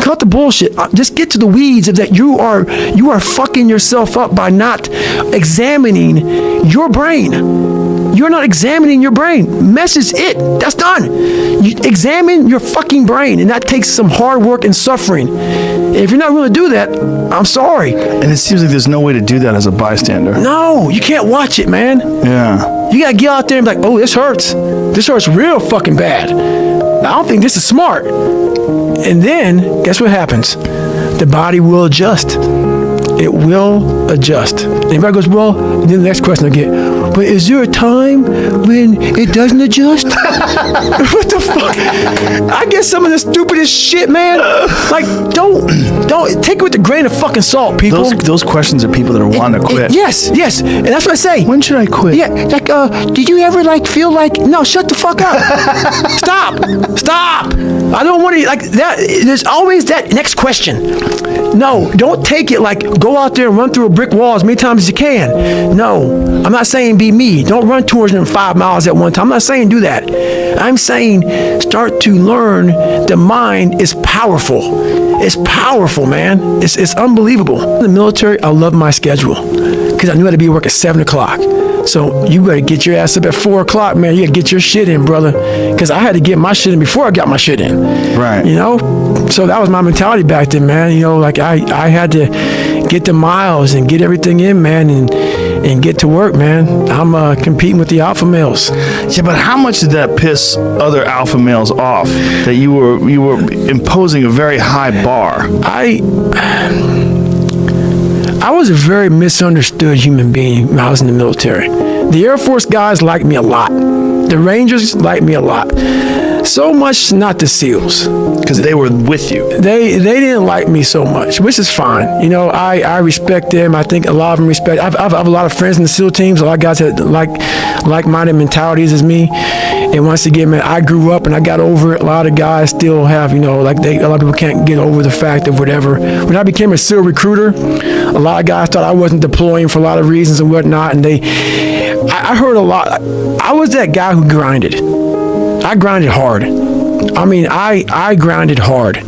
cut the bullshit. Just get to the weeds of that. You are fucking yourself up by not examining your brain. You're not examining your brain. Mess is it. That's done. You examine your fucking brain, and that takes some hard work and suffering. If you're not willing to do that, I'm sorry. And it seems like there's no way to do that as a bystander. No, you can't watch it, man. Yeah. You gotta get out there and be like, oh, this hurts. This hurts real fucking bad. I don't think this is smart. And then, guess what happens? The body will adjust. It will adjust. Anybody goes, well, then the next question I get, but is there a time when it doesn't adjust? What the fuck? I get some of the stupidest shit, man. Like, don't take it with a grain of fucking salt, people. Those questions are people that are wanting to quit. Yes. And that's what I say. When should I quit? Yeah, like, did you ever feel like, no, shut the fuck up. Stop. I don't want to, like, that. There's always that next question. No, don't take it like, go out there and run through a brick wall as many times as you can. No, I'm not saying be me. Don't run 205 miles at one time. I'm not saying do that. I'm saying start to learn the mind is powerful. It's powerful, man. It's unbelievable. In the military, I love my schedule because I knew I had to be at work at 7 o'clock. So you better get your ass up at 4 o'clock, man. You gotta get your shit in, brother. Because I had to get my shit in before I got my shit in. Right. You know? So that was my mentality back then, man. You know, like I had to get the miles and get everything in, man, and get to work, man. I'm competing with the alpha males. Yeah, but how much did that piss other alpha males off? That you were imposing a very high bar. I was a very misunderstood human being when I was in the military. The Air Force guys liked me a lot. The Rangers liked me a lot. So much not the SEALs. Because they were with you. They didn't like me so much, which is fine. You know, I respect them. I think a lot of them respect. I have a lot of friends in the SEAL teams. A lot of guys that like-minded mentalities as me. And once again, man, I grew up and I got over it. A lot of guys still have, you know, like a lot of people can't get over the fact of whatever. When I became a SEAL recruiter, a lot of guys thought I wasn't deploying for a lot of reasons and whatnot. And I heard a lot. I was that guy who grinded. I grinded hard. I mean, I grinded hard.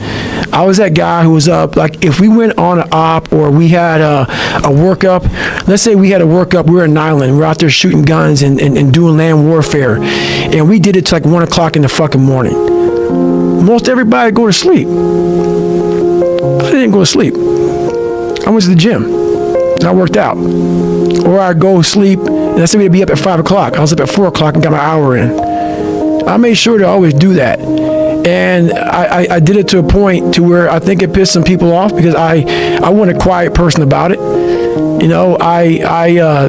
I was that guy who was up, like if we went on an op or we had a workup, let's say we had a workup, we were in an island, we're out there shooting guns and doing land warfare, and we did it till like 1 o'clock in the fucking morning. Most everybody go to sleep. I didn't go to sleep. I went to the gym and I worked out. Or I'd go sleep and let's say we'd be up at 5 o'clock. I was up at 4 o'clock and got my hour in. I made sure to always do that. And I did it to a point to where I think it pissed some people off because I wasn't a quiet person about it. You know, I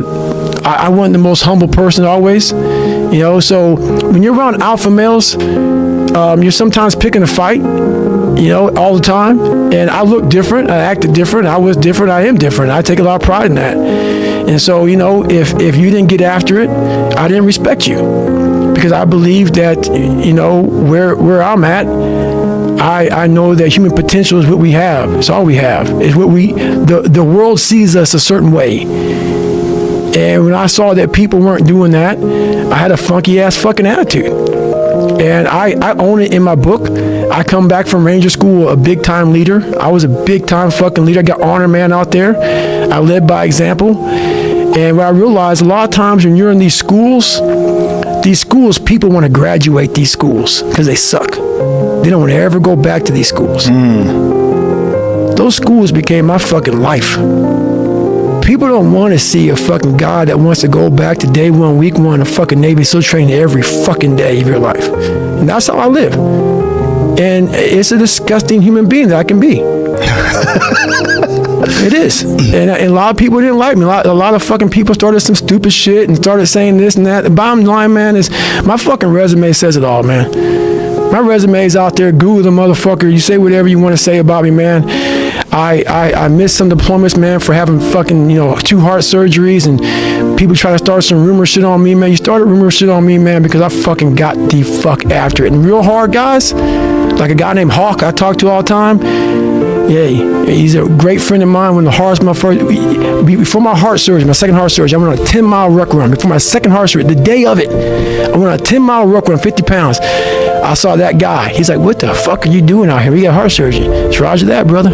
wasn't the most humble person always. You know, so when you're around alpha males, you're sometimes picking a fight, you know, all the time. And I look different, I acted different, I was different, I am different. I take a lot of pride in that. And so, you know, if you didn't get after it, I didn't respect you. Because I believe that, you know, where I'm at, I know that human potential is what we have. It's all we have. It's what the world sees us a certain way. And when I saw that people weren't doing that, I had a funky ass fucking attitude. And I own it in my book. I come back from Ranger School a big time leader. I was a big time fucking leader. I got honor man out there. I led by example. And what I realized a lot of times when you're in these schools, people want to graduate these schools because they suck. They don't want to ever go back to these schools. Those schools became my fucking life. People don't want to see a fucking guy that wants to go back to day one, week one, of fucking Navy SEAL training every fucking day of your life. And that's how I live. And it's a disgusting human being that I can be. It is. And a lot of people didn't like me. A lot of fucking people started some stupid shit and started saying this and that. The bottom line, man, is my fucking resume says it all, man. My resume is out there. Google the motherfucker. You say whatever you want to say about me, man. I missed some deployments, man, for having fucking, 2 heart surgeries, and people try to start some rumor shit on me, man. You started rumor shit on me, man, because I fucking got the fuck after it. And real hard guys, like a guy named Hawk I talk to all the time, Yeah, he's a great friend of mine. When before my heart surgery, my second heart surgery, I went on a 10-mile ruck run. Before my second heart surgery, the day of it, I went on a 10-mile ruck run, 50 pounds. I saw that guy. He's like, what the fuck are you doing out here? We got heart surgery. It's roger that, brother.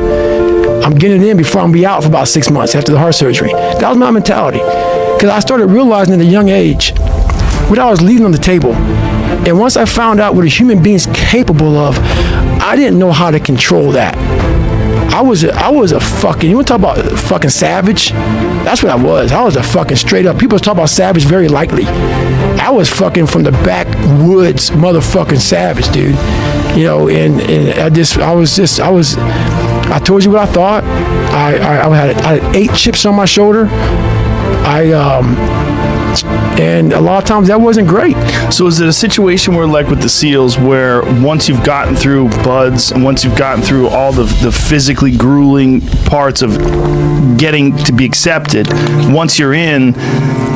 I'm getting it in before I'm going to be out for about 6 months after the heart surgery. That was my mentality. Because I started realizing at a young age what I was leaving on the table. And once I found out what a human being's capable of, I didn't know how to control that. I was a fucking, you want to talk about fucking savage? That's what I was. I was a fucking straight up, people talk about savage very lightly. I was fucking from the backwoods motherfucking savage, dude. You know, and I told you what I thought. I had 8 chips on my shoulder. And a lot of times that wasn't great. So is it a situation where, like with the SEALs, where once you've gotten through buds and once you've gotten through all the physically grueling parts of getting to be accepted, once you're in,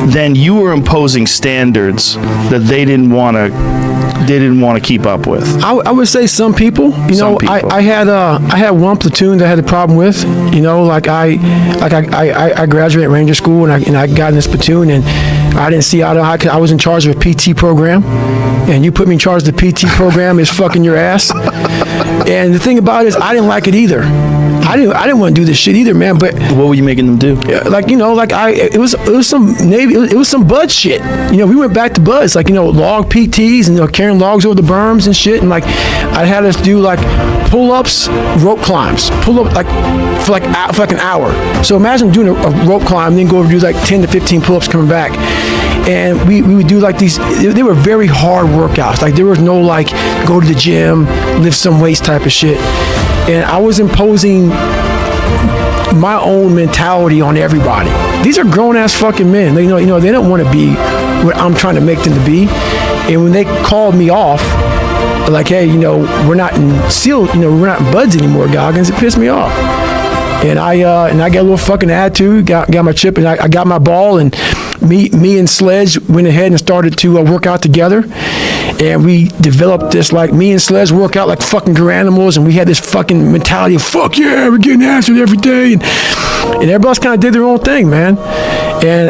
then you were imposing standards that they didn't want to keep up with? I would say some people. You know, I had one platoon that I had a problem with. You know, I graduated Ranger School and I got in this platoon and I didn't see how I was in charge of a PT program, and you put me in charge of the PT program is fucking your ass. And the thing about it is, I didn't like it either. I didn't want to do this shit either, man. But what were you making them do? It was some Navy. It was some Bud shit. You know, we went back to Buds, log PTs and carrying logs over the berms and shit. And I had us do pull-ups, rope climbs, pull up for an hour. So imagine doing a rope climb, and then go over and do 10 to 15 pull-ups coming back. And we would do these. They were very hard workouts. There was no go to the gym, lift some weights type of shit. And I was imposing my own mentality on everybody. These are grown ass fucking men. They they don't want to be what I'm trying to make them to be. And when they called me off, hey, we're not in SEAL, we're not in Buds anymore, Goggins, it pissed me off. And I got a little fucking attitude, got my chip, and I got my ball, and me and Sledge went ahead and started to work out together. And we developed this, me and Sledge work out like fucking animals, and we had this fucking mentality of, fuck yeah, we're getting after it every day. And everybody else kind of did their own thing, man. And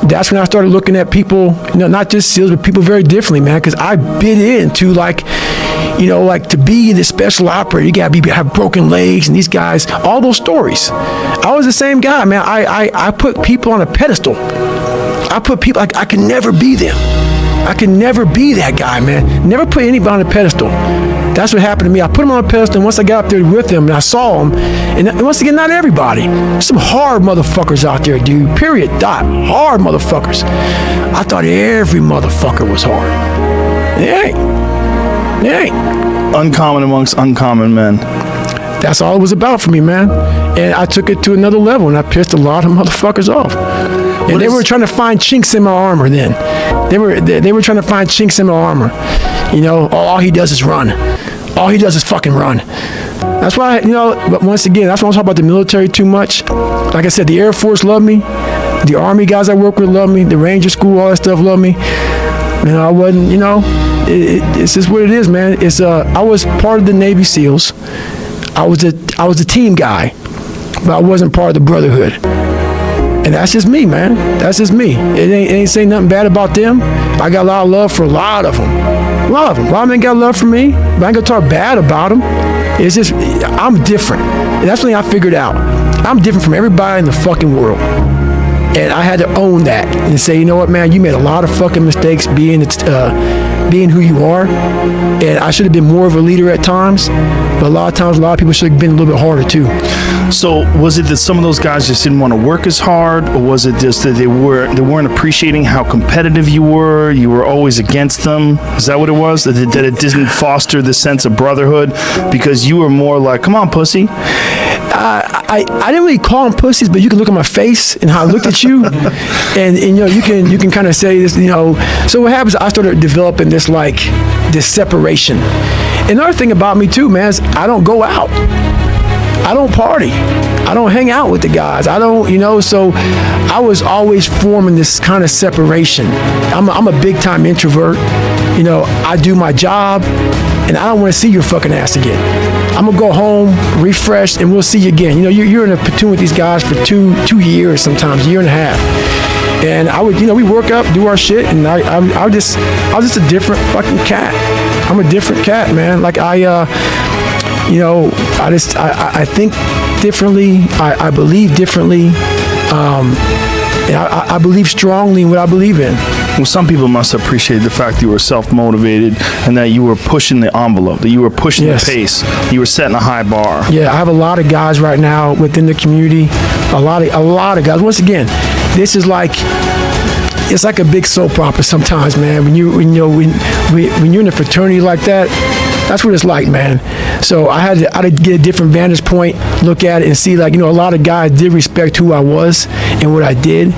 that's when I started looking at people, not just SEALs, but people very differently, man, because I bit into to be the special operator, you gotta have broken legs, and these guys, all those stories. I was the same guy, man. I put people on a pedestal. I put people, I could never be them. I could never be that guy, man. Never put anybody on a pedestal. That's what happened to me. I put them on a pedestal, and once I got up there with them and I saw them, and once again, not everybody. There's some hard motherfuckers out there, dude. Period. Dot. Hard motherfuckers. I thought every motherfucker was hard. It ain't. Uncommon amongst uncommon men. That's all it was about for me, man. And I took it to another level, and I pissed a lot of motherfuckers off. And they were trying to find chinks in my armor then. They were trying to find chinks in my armor. All he does is run. All he does is fucking run. That's why, but once again, that's why I don't talk about the military too much. Like I said, the Air Force loved me. The Army guys I work with love me. The Ranger School, all that stuff love me. I wasn't, it's just what it is, man. I was part of the Navy SEALs. I was a team guy, but I wasn't part of the brotherhood. And that's just me, man. That's just me. It ain't saying nothing bad about them. I got a lot of love for a lot of them. A lot of them. A lot of them got love for me, but I ain't gonna talk bad about them. It's just, I'm different. And that's when I figured out. I'm different from everybody in the fucking world. And I had to own that and say, you know what, man, you made a lot of fucking mistakes being who you are. And I should have been more of a leader at times. But a lot of times, a lot of people should have been a little bit harder too. So was it that some of those guys just didn't want to work as hard, or was it just that they weren't appreciating how competitive you were? You were always against them. Is that what it was? That it didn't foster the sense of brotherhood because you were more like, come on, pussy. I didn't really call them pussies, but you can look at my face and how I looked at you, and you can kind of say this, So what happens? I started developing this separation. Another thing about me too, man, is I don't go out. I don't party. I don't hang out with the guys. I don't, so I was always forming this kind of separation. I'm a big time introvert. I do my job, and I don't want to see your fucking ass again. I'm gonna go home, refreshed, and we'll see you again. You know, you're in a platoon with these guys for two years, sometimes a year and a half. And I would, you know, we work up, do our shit, and I was just a different fucking cat. I'm a different cat, man. Like I think differently. I believe differently. And I believe strongly in what I believe in. Well, some people must appreciate the fact that you were self-motivated and that you were pushing the envelope, that you were pushing the pace, you were setting a high bar. Yeah, I have a lot of guys right now within the community. A lot of guys. Once again, this is like, it's like a big soap opera sometimes, man. When you're in a fraternity like that, that's what it's like, man. So I had to get a different vantage point, look at it, and see, like, you know, a lot of guys did respect who I was and what I did,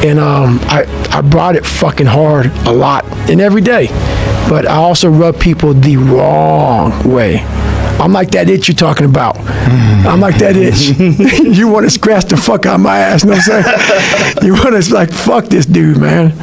and I brought it fucking hard a lot and every day. But I also rub people the wrong way. I'm like that itch you're talking about. I'm like that itch. You want to scratch the fuck out of my ass, you know what I'm saying? You want to, like, fuck this dude, man.